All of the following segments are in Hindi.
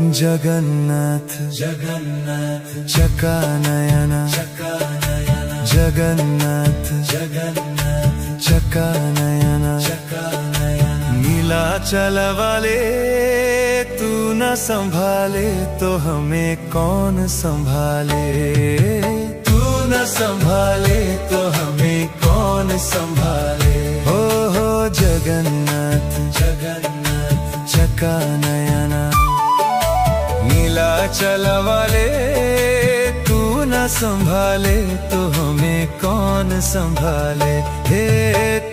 जगन्नाथ जगन्नाथ चकानयन चकानयन जगन्नाथ जगन्नाथ चकानयन चकानयन नीलाचल वाले तू न संभाले तो हमें कौन संभाले। तू न संभाले तो हमें कौन संभाले। हो जगन्नाथ जगन्नाथ चकानयन नीलाचल वाले तू न संभाले तो हमें कौन संभाले। हे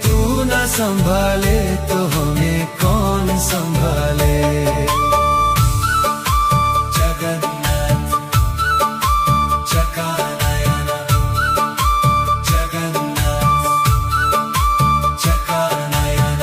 तू न संभाले तो हमें कौन संभाले। जगन्नाथ चकानयन जगन्नाथ चकानयन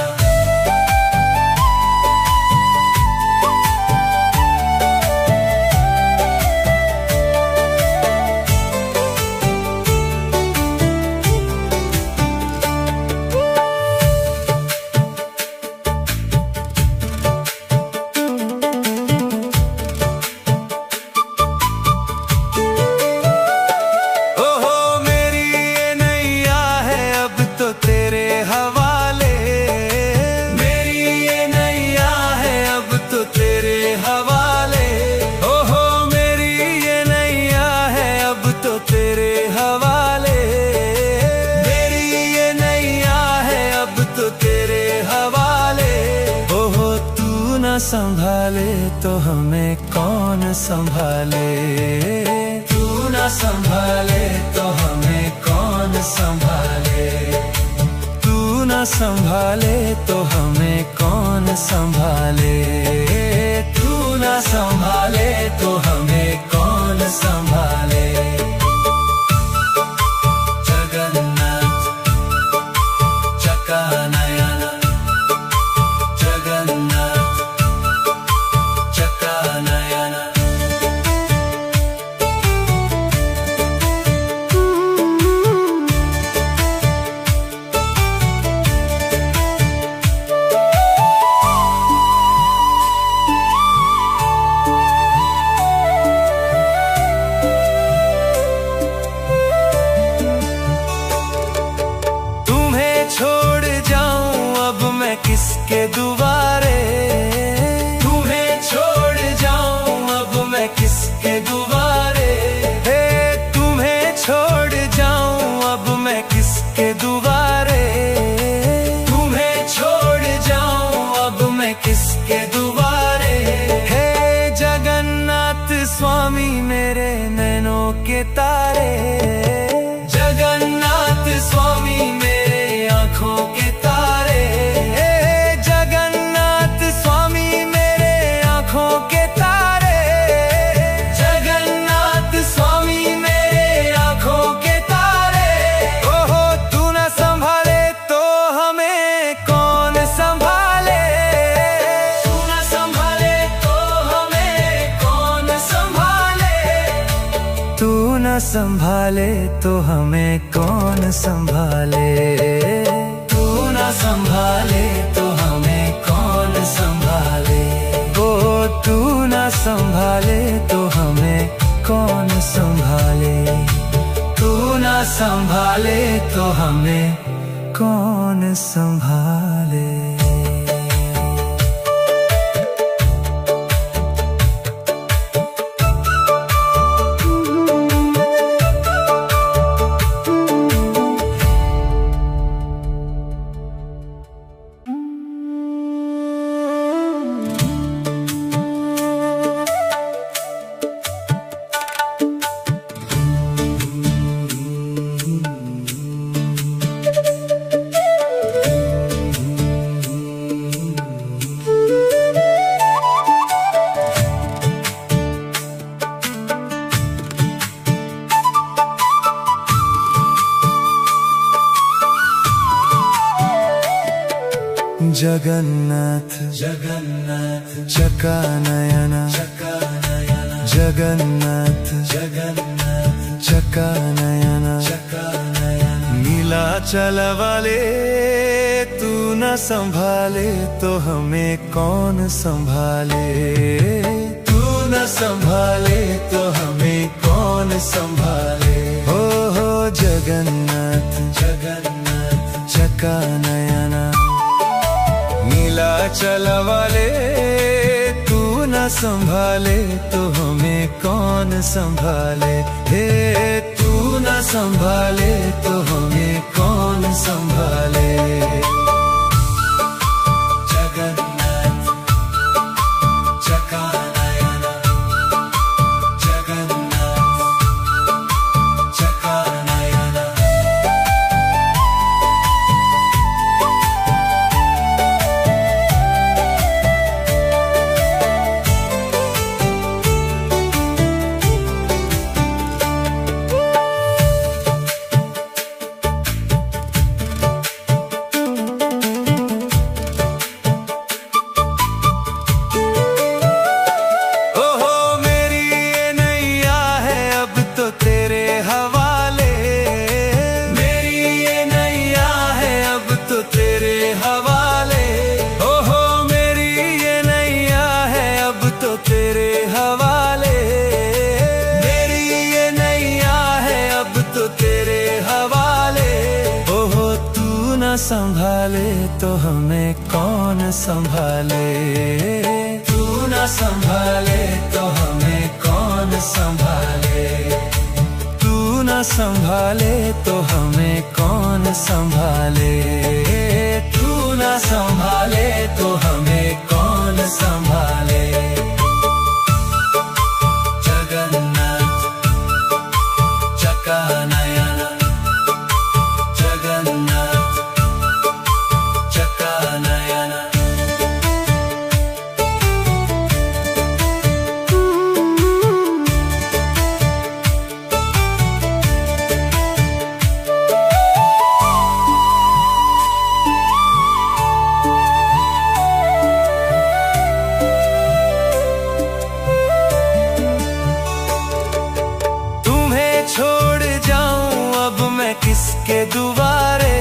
संभाले तो हमें कौन संभाले। तू न संभाले तो हमें कौन संभाले। तू न संभाले तो हमें कौन संभाले। तू न संभाले तो हमें कौन संभाले। जगन्नाथ चकानयन जगन्नाथ चकानयन तुम्हें छोड़ जाऊं अब मैं किसके दुआरे। तुम्हें छोड़ जाऊं अब मैं किसके दुआरे। हे तुम्हें छोड़ जाऊं अब मैं किसके दुआरे। तुम्हें छोड़ जाऊं अब मैं किसके दुआरे। हे जगन्नाथ स्वामी मेरे नैनों के तारे। जगन्नाथ स्वामी मेरे आँखों के तारे। जगन्नाथ स्वामी मेरे आँखों के तारे। जगन्नाथ स्वामी मेरे आँखों के तारे। ओहो तू न संभाले तो हमें कौन संभाले। तू न संभाले तो हमें कौन संभाले। तू न संभाले तो हमें कौन संभाले। तू न संभाले तो हमें कौन संभाले। ओ तू न संभाले तो हमें कौन संभाले। तू न संभाले तो हमें कौन संभाले। जगन्नाथ जगन्नाथ चकानयन चकानयन जगन्नाथ जगन्नाथ चकानयन चकानयन नीलाचल वाले तू न संभाले तो हमें कौन संभाले। तू संभाले तो हमें कौन संभाले। हो जगन्नाथ जगन्नाथ चका नयना, नीलाचल वाले तू न संभाले तो हमें कौन संभाले। हे तू न संभाले तो हमें कौन संभाले। जगन्नाथ चका नयना, जगन्नाथ चका नयना। संभाले तो हमें कौन संभाले। तू न संभाले तो हमें कौन संभाले। तू न संभाले तो हमें कौन संभाले। तू न संभाले तो हमें कौन संभाले। जगन्नाथ चका नयना, जगन्नाथ चका नयना। तुम्हें छोड़ जाऊं अब मैं किसके दुआरे।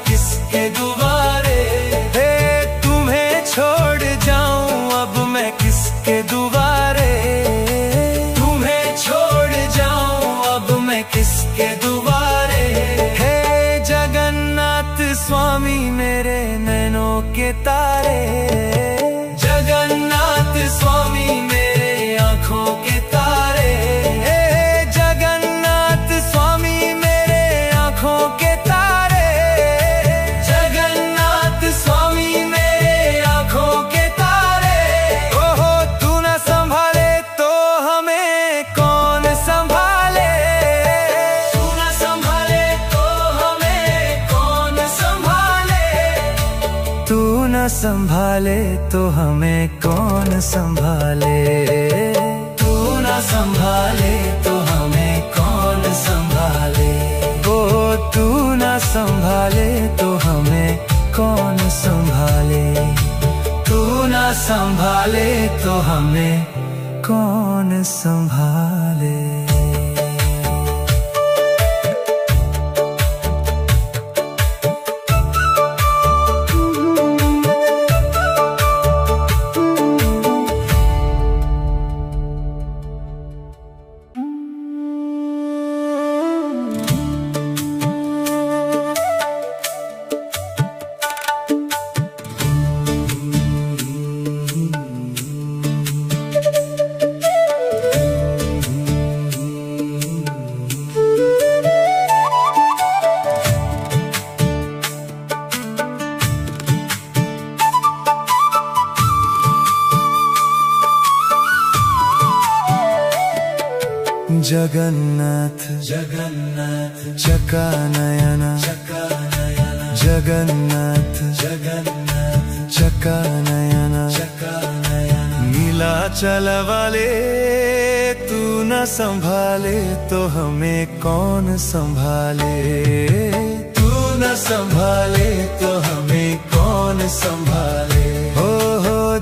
किसके दुआरे। हे तुम्हें छोड़ जाऊं अब मैं किसके दुआरे। तुम्हें छोड़ जाऊं अब मैं किसके दुआरे। हे जगन्नाथ स्वामी मेरे नैनों के तारे। जगन्नाथ स्वामी मेरे आँखों के तारे। हे जगन्नाथ स्वामी मेरे आँखों के तारे। तू न संभाले तो हमें कौन संभाले। तू न संभाले तो हमें कौन संभाले। ओ तू न संभाले तो हमें कौन संभाले। तू न संभाले तो हमें कौन संभाले। जगन्नाथ जगन्नाथ चका नयना, जगन्नाथ जगन्नाथ चका नयना, नीलाचल वाले तू न संभाले तो हमें कौन संभाले। तू न संभाले तो हमें कौन संभाले। हो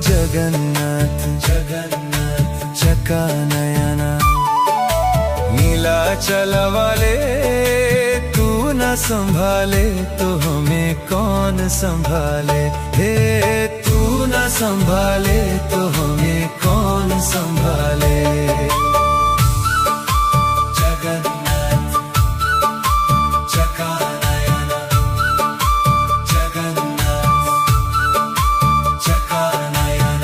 जगन्नाथ जगन्नाथ चका नयना, नीलाचल वाले तू न संभाले तो हमें कौन संभाले। हे तू न संभाले तो हमें कौन संभाले। जगन्नाथ चकानयन, जगन्नाथ चकानयन।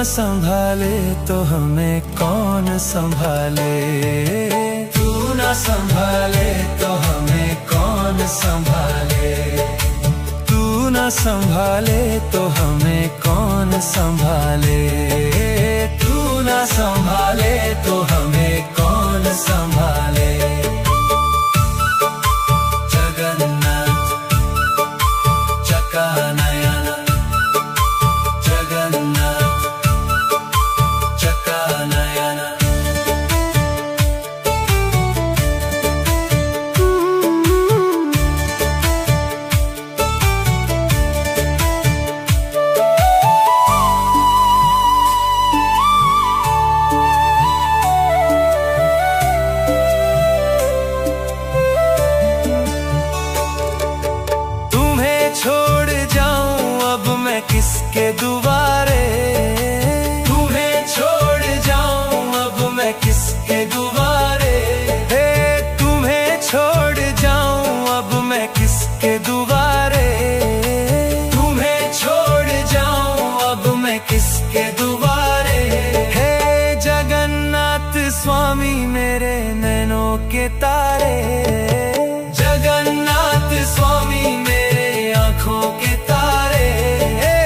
संभाले तो हमें कौन संभाले। तू न संभाले तो हमें कौन संभाले। तू न संभाले तो हमें कौन संभाले। तू न संभाले तो हमें कौन संभाले। जगन्नाथ चकानयन, जगन्नाथ चकानयन। तुम्हें छोड़ जाऊं अब मैं किसके दुआरे। किसके दुआरे हे तुम्हें छोड़ जाऊं अब मैं किसके दुआरे। तुम्हें छोड़ जाऊं अब मैं किसके दुआरे। हे जगन्नाथ स्वामी मेरे नैनों के तारे। जगन्नाथ स्वामी मेरे आँखों के तारे। हे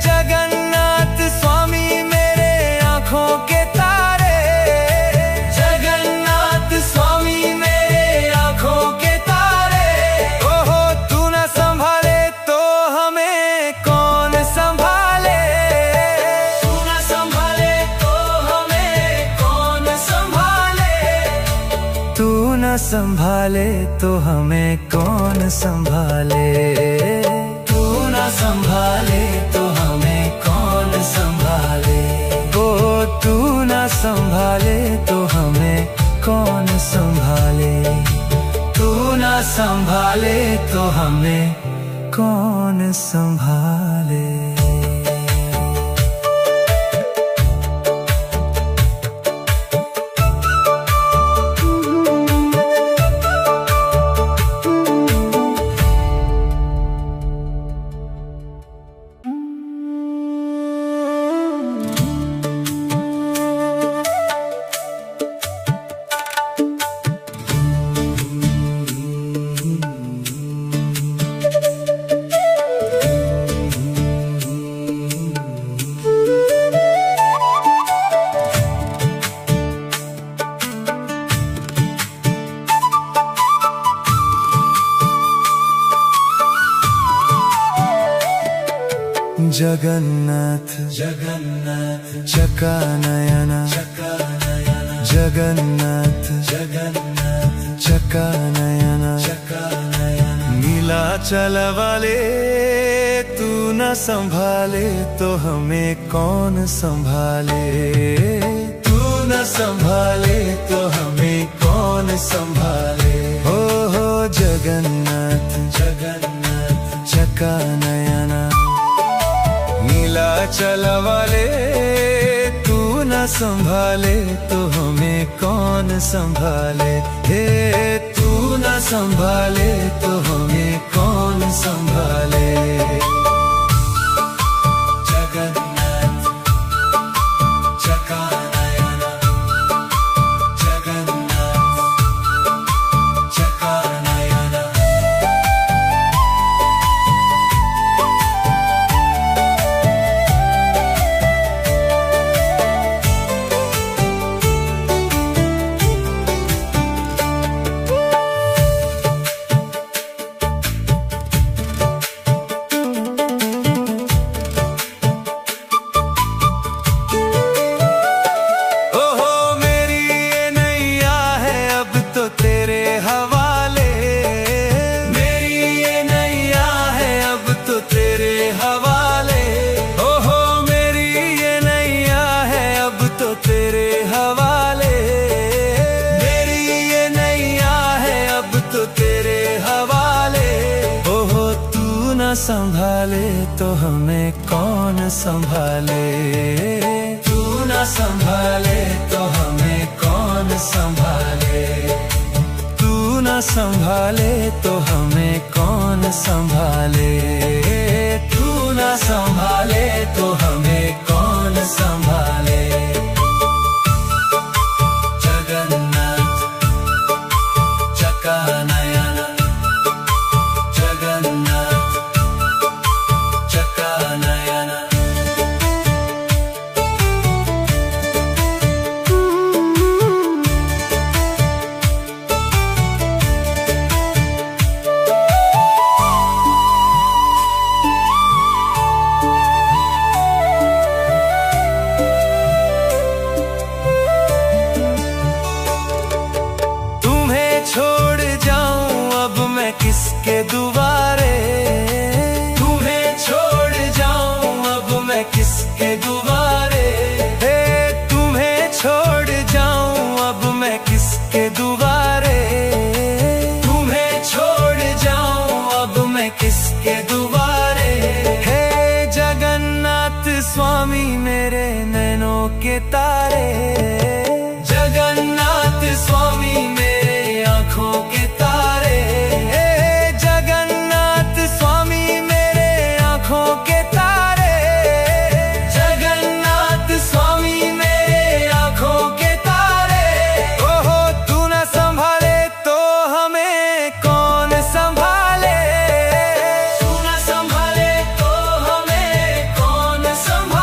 जगन्नाथ स्वामी मेरे आँखों के तारे। संभाले तो हमें कौन संभाले। तू न संभाले तो हमें कौन संभाले। ओ तू न संभाले तो हमें कौन संभाले। तू न संभाले तो हमें कौन संभाले। जगन्नाथ जगन्नाथ चकानयन, चकानयन जगन्नाथ जगन्नाथ चकानयन, चकानयन। नीलाचल वाले तू न संभाले तो हमें कौन संभाले। तू न संभाले तो हमें कौन संभाले। हो जगन्नाथ जगन्नाथ चकानयन। नीलाचल वाले तू न संभाले तो हमें कौन संभाले। हे तू न संभाले तो हमें कौन संभाले। जगन्नाथ चकानयन, जगन्नाथ चकानयन। संभाले तो हमें कौन संभाले, तू ना संभाले तो हमें कौन संभाले, तू ना संभाले तो हमें कौन संभाले, तू ना संभाले तो हमें कौन संभाले। जगन्नाथ चकानयन, जगन्नाथ चकानयन। किसके दुआरे, तुम्हें छोड़ जाऊं अब मैं किसके दुआरे, हे तुम्हें छोड़ जाऊं अब मैं किसके दुआरे, तुम्हें छोड़ जाऊं अब मैं किसके दुआरे। हे जगन्नाथ स्वामी मेरे नैनों के तारे,